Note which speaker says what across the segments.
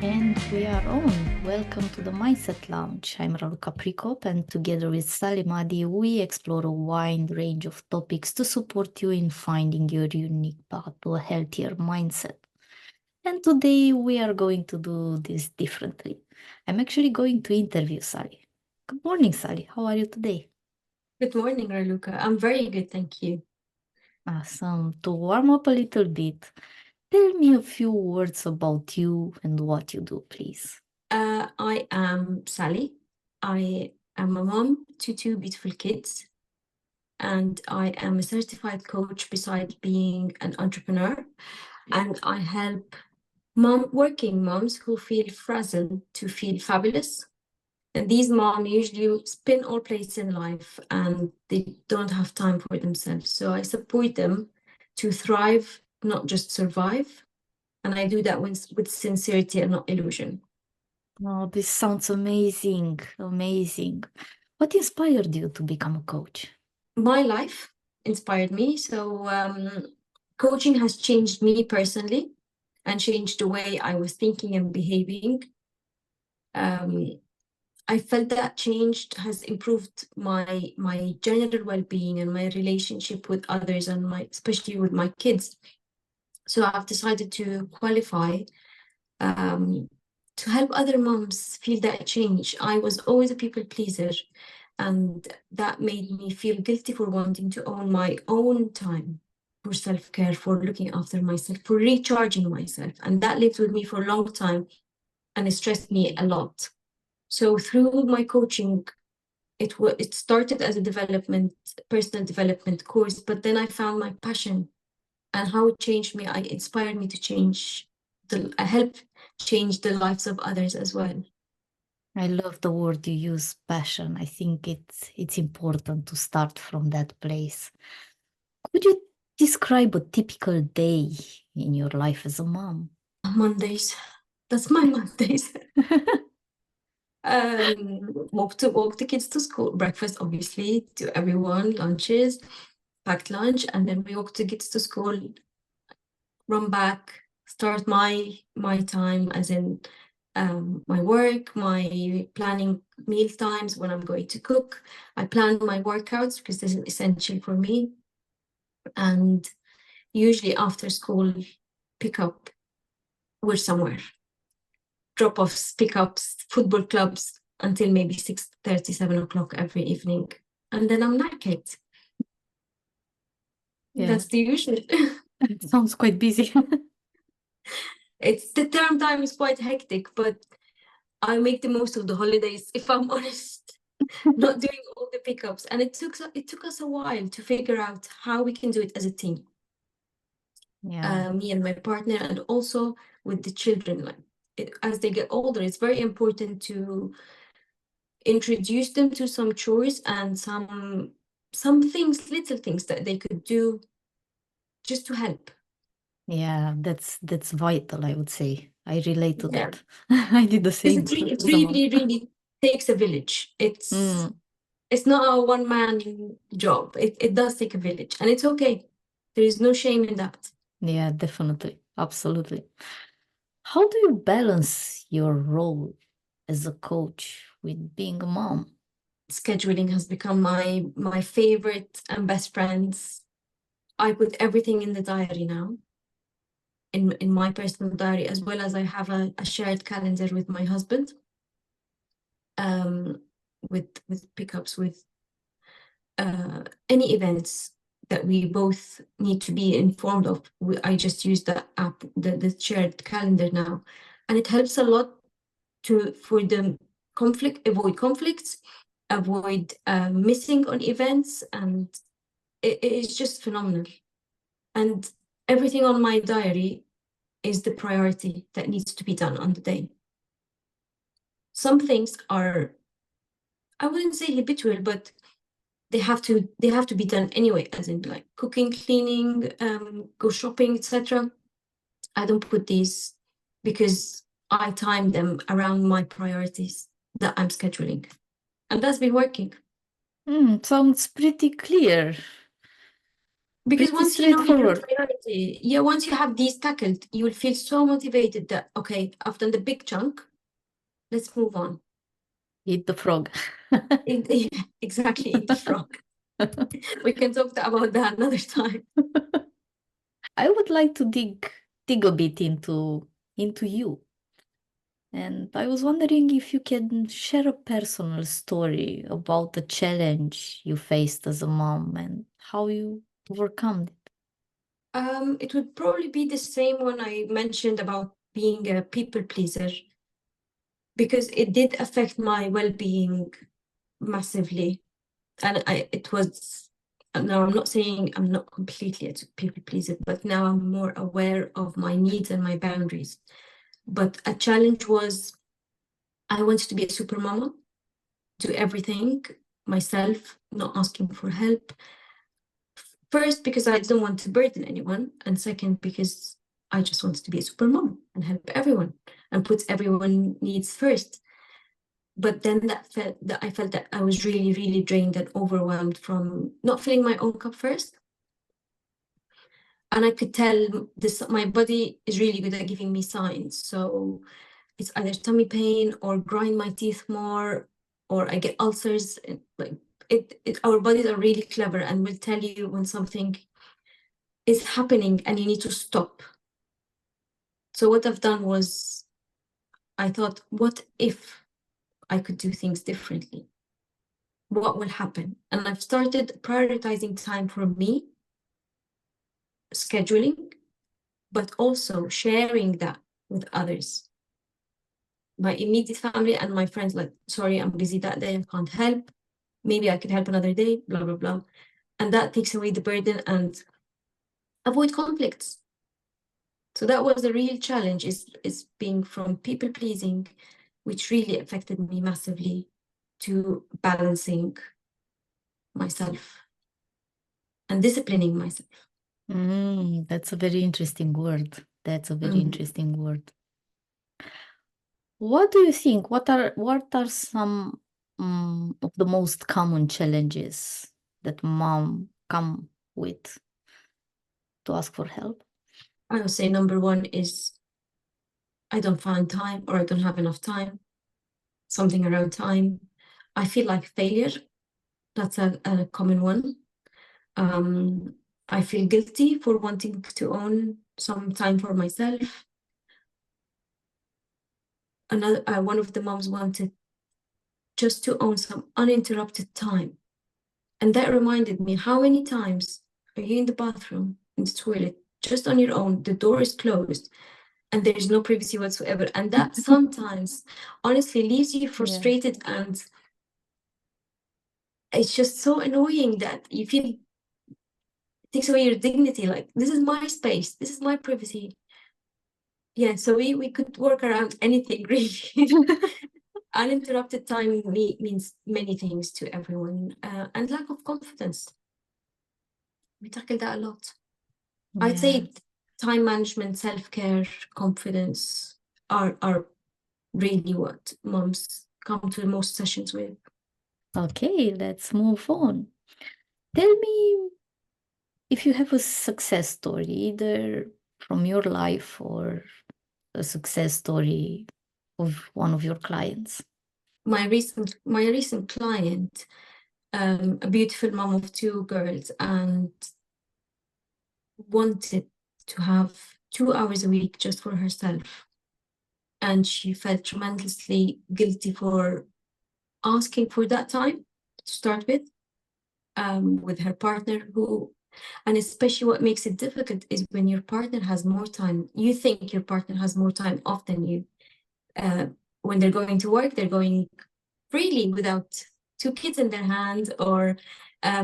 Speaker 1: And we are on. Welcome to the Mindset Lounge. I'm Raluca and together with Sally Mady, we explore a wide range of topics to support you in finding your unique path to a healthier mindset. And today we are going to do this differently. I'm actually going to interview Sally. Good morning, Sally. How are you today?
Speaker 2: Good morning, Raluca. I'm very good, thank you.
Speaker 1: Awesome. To warm up a little bit, tell me a few words about you and what you do, please.
Speaker 2: I am Sally. I am a mom to two beautiful kids, and I am a certified coach besides being an entrepreneur. And I help working moms who feel frazzled to feel fabulous. And these moms usually spin all plates in life and they don't have time for themselves. So I support them to thrive, not just survive. And I do that with sincerity and not illusion.
Speaker 1: Oh, this sounds amazing. Amazing. What inspired you to become a coach?
Speaker 2: My life inspired me. So coaching has changed me personally and changed the way I was thinking and behaving. I felt that change has improved my general well-being and my relationship with others and especially with my kids. So I've decided to qualify to help other moms feel that change. I was always a people pleaser, and that made me feel guilty for wanting to own my own time for self-care, for looking after myself, for recharging myself. And that lived with me for a long time and it stressed me a lot. So through my coaching, it started as a personal development course, but then I found my passion and how it changed me. It inspired me to I help change the lives of others as well.
Speaker 1: I love the word you use, passion. I think it's important to start from that place. Could you describe a typical day in your life as a mom?
Speaker 2: Mondays, that's my Mondays. Walk the kids to school, breakfast, obviously, to everyone, lunches, packed lunch, and then we walk the kids to school, run back, start my time, as in my work, my planning meal times when I'm going to cook. I plan my workouts because this is essential for me. And usually after school, pick up, we're somewhere. Drop-offs, pickups, football clubs until maybe 6:30, 7 o'clock every evening. And then I'm knackered.
Speaker 1: Yeah.
Speaker 2: That's the usual.
Speaker 1: It sounds quite busy.
Speaker 2: It's the term time is quite hectic, but I make the most of the holidays, if I'm honest. Not doing all the pickups. And it took us a while to figure out how we can do it as a team.
Speaker 1: Yeah.
Speaker 2: Me and my partner, and also with the children. As they get older, it's very important to introduce them to some chores and some things, little things that they could do just to help.
Speaker 1: Yeah, that's vital, I would say. I relate to
Speaker 2: Yeah.
Speaker 1: that. I did the same.
Speaker 2: It really takes a village. It's not a one-man job. It does take a village, and it's okay. There is no shame in that.
Speaker 1: Yeah, definitely. Absolutely. How do you balance your role as a coach with being a mom?
Speaker 2: Scheduling has become my favorite and best friends. I put everything in the diary now, in my personal diary, as well as I have a shared calendar with my husband, with pickups, with any events that we both need to be informed of. I just use the app, the shared calendar now, and it helps a lot for the avoid conflicts, avoid missing on events, and it is just phenomenal. And everything on my diary is the priority that needs to be done on the day. Some things are, I wouldn't say habitual, but they have to be done anyway, as in like cooking, cleaning, go shopping, etc. I don't put these because I time them around my priorities that I'm scheduling, and that's been working.
Speaker 1: Sounds pretty clear.
Speaker 2: Because
Speaker 1: Pretty
Speaker 2: once you know your
Speaker 1: straightforward.
Speaker 2: priority, yeah, once you have these tackled, you will feel so motivated that, okay, I've done the big chunk, let's move on.
Speaker 1: Eat the frog.
Speaker 2: Exactly, eat the frog. We can talk about that another time.
Speaker 1: I would like to dig a bit into you. And I was wondering if you can share a personal story about the challenge you faced as a mom and how you overcome it.
Speaker 2: It would probably be the same one I mentioned about being a people pleaser, because it did affect my well-being massively. And it was, now I'm not saying I'm not completely a people pleaser, but now I'm more aware of my needs and my boundaries. But a challenge was, I wanted to be a super mama, do everything myself, not asking for help. First, because I didn't want to burden anyone, and second, because I just wanted to be a super mom and help everyone and put everyone needs first. But then I felt that I was really, really drained and overwhelmed from not filling my own cup first. And I could tell this, my body is really good at giving me signs. So it's either tummy pain or grind my teeth more, or I get ulcers. Our bodies are really clever and will tell you when something is happening and you need to stop. So what I've done was, I thought, what if I could do things differently? What will happen? And I've started prioritizing time for me, scheduling, but also sharing that with others. My immediate family and my friends, like, sorry, I'm busy that day, I can't help. Maybe I could help another day, blah, blah, blah. And that takes away the burden and avoid conflicts. So that was a real challenge, is being from people pleasing, which really affected me massively, to balancing myself and disciplining myself.
Speaker 1: That's a very interesting word. That's a very
Speaker 2: Mm.
Speaker 1: interesting word. What do you think? What are some of the most common challenges that mom come with to ask for help?
Speaker 2: I would say number one is, I don't find time, or I don't have enough time, something around time. I feel like failure. That's a common one. I feel guilty for wanting to own some time for myself. Another one of the moms wanted just to own some uninterrupted time. And that reminded me, how many times are you in the bathroom, in the toilet, just on your own, the door is closed, and there's no privacy whatsoever? And that sometimes honestly leaves you frustrated, and it's just so annoying that you feel it takes away your dignity. Like, this is my space, this is my privacy. Yeah, so we could work around anything, really. Uninterrupted time means many things to everyone, and lack of confidence. We tackle that a lot. I'd say time management, self-care, confidence are really what moms come to most sessions with.
Speaker 1: Okay, let's move on. Tell me if you have a success story, either from your life or a success story of one of your clients.
Speaker 2: My recent client, a beautiful mom of two girls, and wanted to have 2 hours a week just for herself. And she felt tremendously guilty for asking for that time to start with her partner, who, and especially what makes it difficult is when your partner has more time. You think your partner has more time off than you. When they're going to work, they're going freely without two kids in their hands, or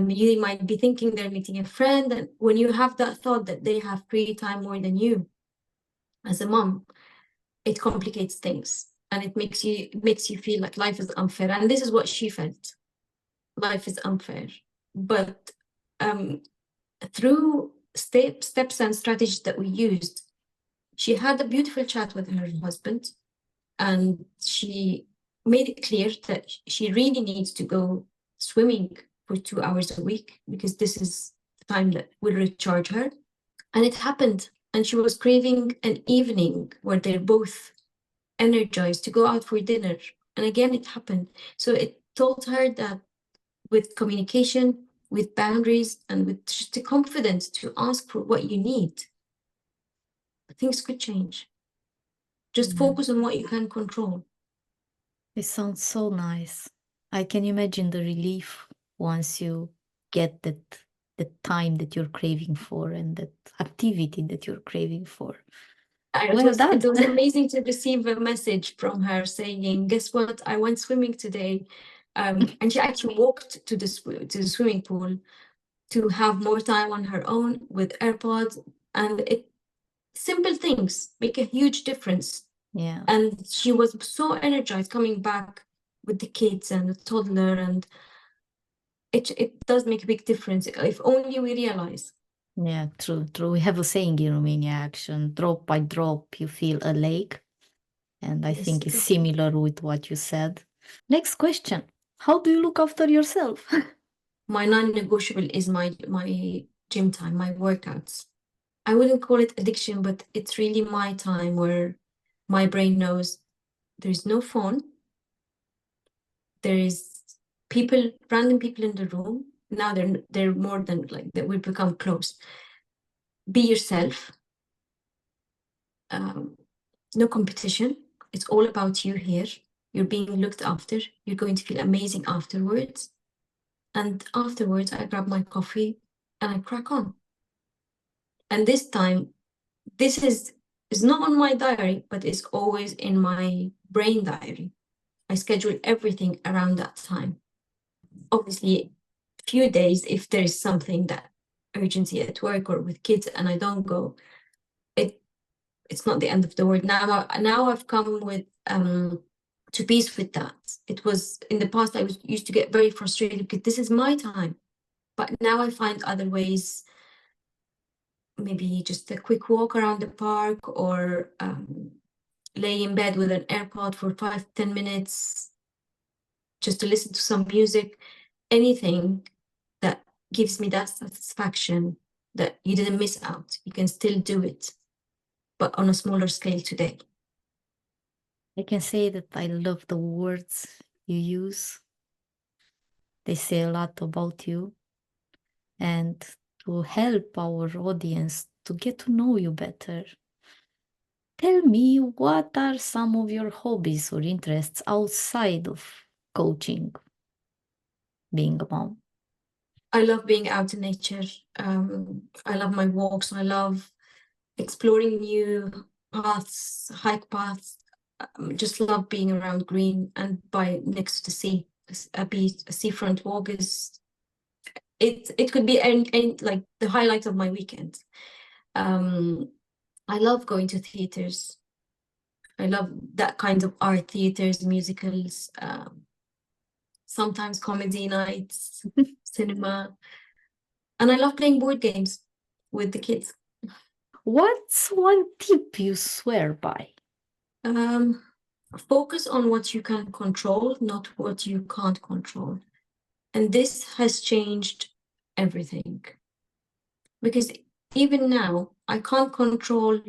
Speaker 2: you might be thinking they're meeting a friend. And when you have that thought that they have free time more than you as a mom, it complicates things, and it makes you feel like life is unfair. And this is what she felt. Life is unfair. But through steps and strategies that we used, she had a beautiful chat with her husband, and she made it clear that she really needs to go swimming for 2 hours a week, because this is time that will recharge her. And it happened. And she was craving an evening where they're both energized to go out for dinner. And again, it happened. So it told her that with communication, with boundaries, and with just the confidence to ask for what you need, things could change. Just focus on what you can control.
Speaker 1: It sounds so nice. I can imagine the relief once you get that the time that you're craving for and that activity that you're craving for.
Speaker 2: It was amazing to receive a message from her saying, guess what, I went swimming today. And she actually walked to the swimming pool to have more time on her own with AirPods. And simple things make a huge difference.
Speaker 1: Yeah.
Speaker 2: And she was so energized coming back with the kids and the toddler. And it does make a big difference if only we realize.
Speaker 1: Yeah, true. We have a saying in Romania, action, drop by drop, you fill a lake. And I think it's similar with what you said. Next question. How do you look after yourself?
Speaker 2: My non-negotiable is my gym time, my workouts. I wouldn't call it addiction, but it's really my time where my brain knows there's no phone. There is random people in the room. Now they're more than like that. We become close. Be yourself. No competition. It's all about you here. You're being looked after. You're going to feel amazing afterwards. And afterwards, I grab my coffee and I crack on. And this time, this is not on my diary, but it's always in my brain diary. I schedule everything around that time. Obviously, a few days, if there is something that urgency at work or with kids and I don't go, it's not the end of the world. Now I've come with to peace with that. It was in the past I used to get very frustrated because this is my time, but now I find other ways. Maybe just a quick walk around the park or lay in bed with an AirPod for 5-10 minutes just to listen to some music, anything that gives me that satisfaction that you didn't miss out. You can still do it, but on a smaller scale today.
Speaker 1: I can say that I love the words you use. They say a lot about you. And to help our audience to get to know you better, tell me, what are some of your hobbies or interests outside of coaching, being a mom?
Speaker 2: I love being out in nature. I love my walks. I love exploring new paths, hike paths. Just love being around green and by next to the sea. A seafront walk is it could be any like the highlight of my weekend. I love going to theaters. I love that kind of art, theaters, musicals, sometimes comedy nights, cinema. And I love playing board games with the kids.
Speaker 1: What's one tip you swear by?
Speaker 2: Focus on what you can control, not what you can't control. And this has changed everything. Because even now, I can't control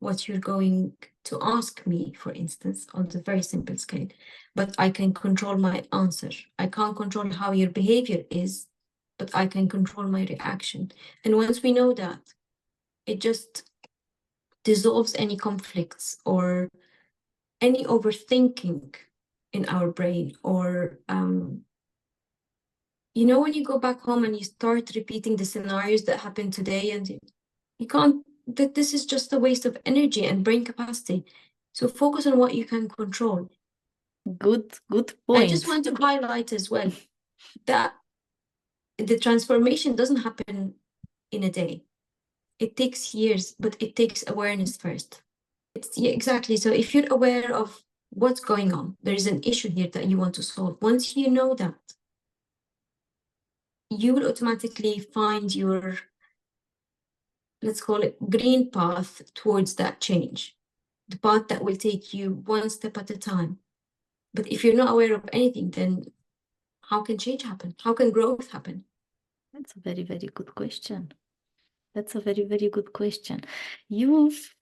Speaker 2: what you're going to ask me, for instance, on the very simple scale, but I can control my answer. I can't control how your behavior is, but I can control my reaction. And once we know that, it just dissolves any conflicts or any overthinking in our brain. Or you know, when you go back home and you start repeating the scenarios that happened today, and you can't, that this is just a waste of energy and brain capacity. So focus on what you can control.
Speaker 1: Good point.
Speaker 2: I just want to highlight as well that the transformation doesn't happen in a day. It takes years, but it takes awareness first. Exactly. So if you're aware of what's going on, there is an issue here that you want to solve. Once you know that, you will automatically find your, let's call it, green path towards that change, the path that will take you one step at a time. But if you're not aware of anything, then how can change happen? How can growth happen?
Speaker 1: That's a very, very good question. That's a very, very good question. You've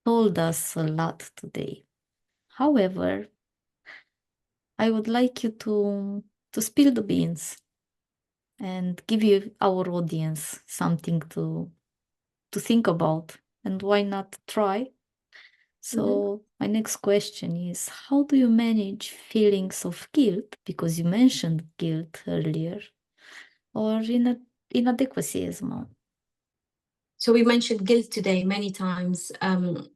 Speaker 1: told us a lot today. However, I would like you to spill the beans and give you our audience something to think about, and why not try. So my next question is, how do you manage feelings of guilt, because you mentioned guilt earlier, or inadequacy as well?
Speaker 2: So we mentioned guilt today many times, and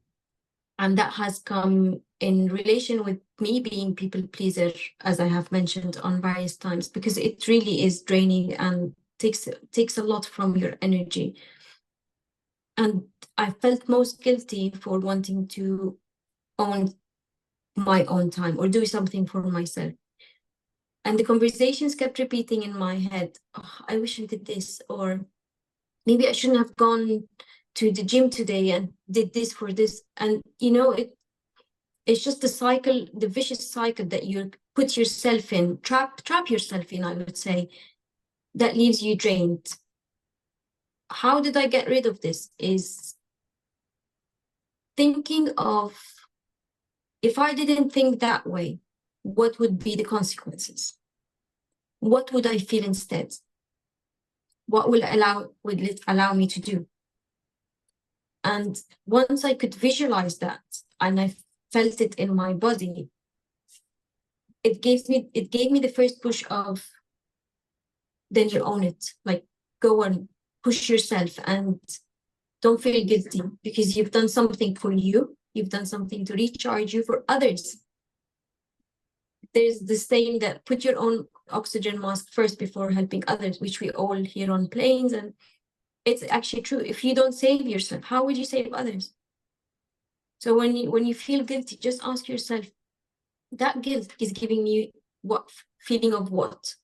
Speaker 2: that has come in relation with me being people pleaser, as I have mentioned on various times, because it really is draining and takes a lot from your energy. And I felt most guilty for wanting to own my own time or do something for myself. And the conversations kept repeating in my head, oh, I wish I did this, or maybe I shouldn't have gone to the gym today and did this for this. And it's just the cycle, the vicious cycle that you put yourself in, trap yourself in, I would say, that leaves you drained. How did I get rid of this? Is thinking of, if I didn't think that way, what would be the consequences? What would I feel instead? What would it allow me to do? And once I could visualize that and I felt it in my body, it gave me the first push of, then you own it. Like, go and push yourself and don't feel guilty, because you've done something for you. You've done something to recharge you. For others, there's this saying that put your own oxygen mask first before helping others, which we all hear on planes. And it's actually true. If you don't save yourself, how would you save others? So when you feel guilty, just ask yourself, that guilt is giving me what feeling of what?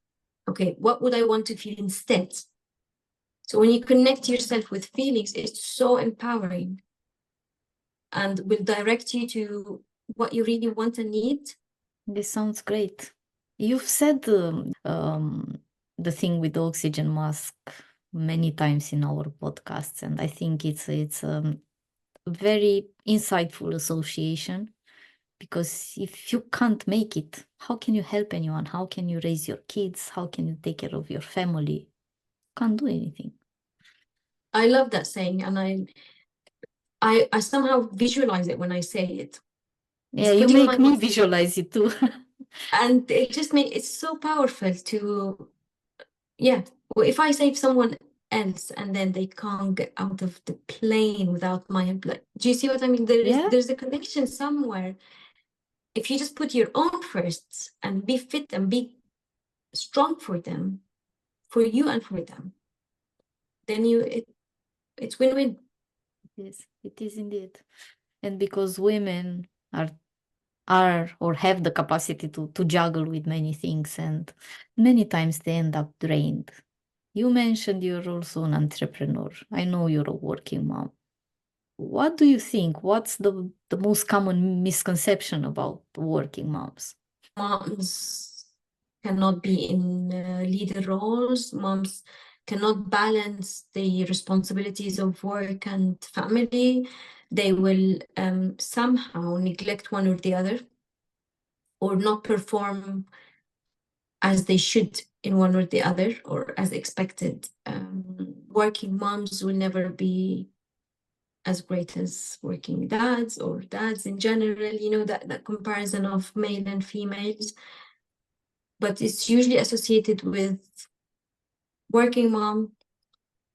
Speaker 2: Okay, what would I want to feel instead? So when you connect yourself with feelings, it's so empowering and will direct you to what you really want and need.
Speaker 1: This sounds great. You've said the thing with the oxygen mask many times in our podcasts, and I think it's a very insightful association, because if you can't make it, how can you help anyone? How can you raise your kids? How can you take care of your family? Can't do anything.
Speaker 2: I love that saying, and I somehow visualize it when I say it.
Speaker 1: Yeah,
Speaker 2: It's
Speaker 1: you
Speaker 2: putting
Speaker 1: make
Speaker 2: my
Speaker 1: me visualize it too.
Speaker 2: and it just makes it's so powerful to, yeah. Well, if I save someone else and then they can't get out of the plane without my help, like, do you see what I mean?
Speaker 1: Yeah.
Speaker 2: There's a connection somewhere. If you just put your own first and be fit and be strong for them, for you and for them, then it's win-win.
Speaker 1: Yes, it is indeed. And because women are or have the capacity to juggle with many things, and many times they end up drained. You mentioned you're also an entrepreneur. I know you're a working mom. What do you think? What's the most common misconception about working moms?
Speaker 2: Moms cannot be in leader roles. Moms cannot balance the responsibilities of work and family. They will somehow neglect one or the other, or not perform as they should in one or the other, or as expected. Working moms will never be as great as working dads or dads in general, that comparison of male and females. But it's usually associated with working mom,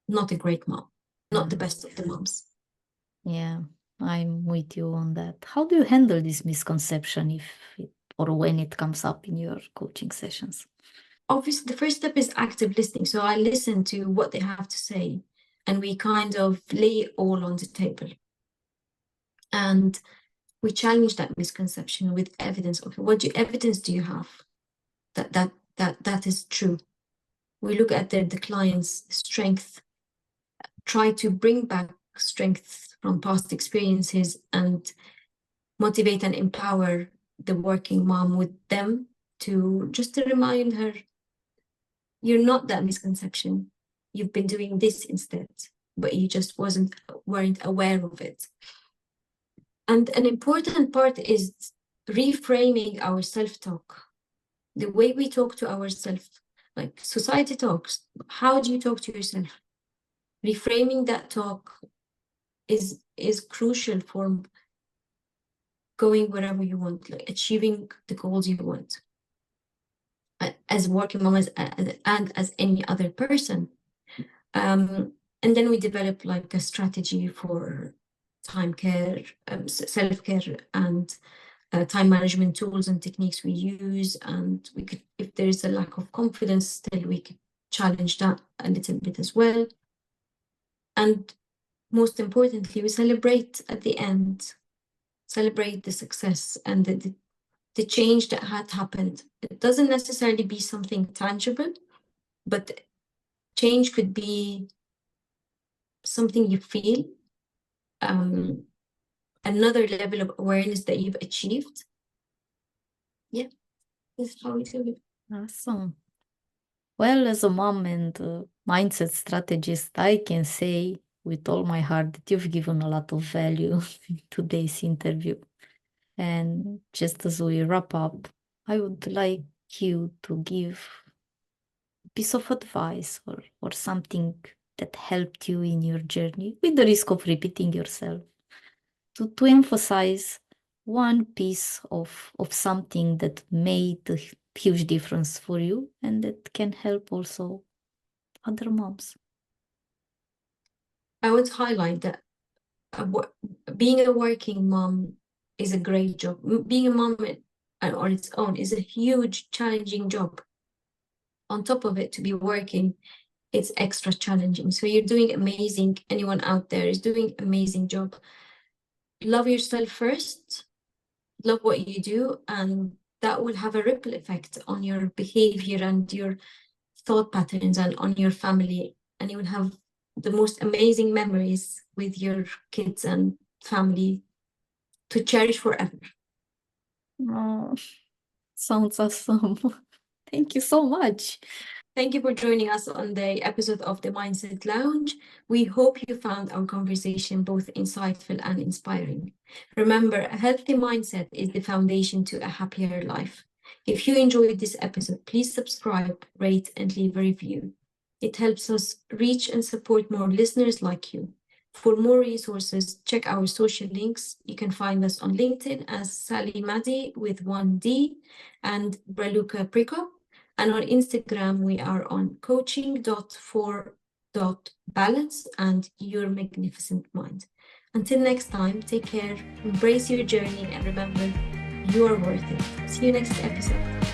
Speaker 2: not a great mom, not the best of the moms.
Speaker 1: Yeah, I'm with you on that. How do you handle this misconception if it, or when it comes up in your coaching sessions?
Speaker 2: Obviously, the first step is active listening. So I listen to what they have to say, and we kind of lay it all on the table. And we challenge that misconception with evidence. Okay, what evidence do you have that is true? We look at the client's strength, try to bring back strength from past experiences, and motivate and empower the working mom with them, to just to remind her You're not that misconception. You've been doing this instead, but you just weren't aware of it. And an important part is reframing our self-talk. The way we talk to ourselves, like society talks, how do you talk to yourself? Reframing that talk is crucial for going wherever you want, like achieving the goals you want. As a working mom and as any other person. And then we develop like a strategy for time care, self-care, and time management tools and techniques we use. And we could, if there is a lack of confidence, still we could challenge that a little bit as well. And most importantly, we celebrate at the end, celebrate the success and the change that had happened. It doesn't necessarily be something tangible, but change could be something you feel, another level of awareness that you've achieved. Yeah, this is how we do it.
Speaker 1: Awesome. Well, as a mom and mindset strategist, I can say with all my heart that you've given a lot of value in today's interview. And just as we wrap up, I would like you to give a piece of advice or something that helped you in your journey, with the risk of repeating yourself, to emphasize one piece of something that made a huge difference for you and that can help also other moms.
Speaker 2: I would highlight that being a working mom is a great job. Being a mom on its own is a huge, challenging job. On top of it, to be working, it's extra challenging. So you're doing amazing. Anyone out there is doing amazing job. Love yourself first. Love what you do, and that will have a ripple effect on your behavior and your thought patterns and on your family, and you will have the most amazing memories with your kids and family to cherish forever.
Speaker 1: Oh, sounds awesome. Thank you so much.
Speaker 2: Thank you for joining us on the episode of the Mindset Lounge. We hope you found our conversation both insightful and inspiring. Remember, a healthy mindset is the foundation to a happier life. If you enjoyed this episode, please subscribe, rate, and leave a review. It helps us reach and support more listeners like you. For more resources, check our social links. You can find us on LinkedIn as Sally Mady with 1D and Raluca Prico. And on Instagram, we are on coaching.for.balance and your magnificent mind. Until next time, take care, embrace your journey, and remember, you are worth it. See you next episode.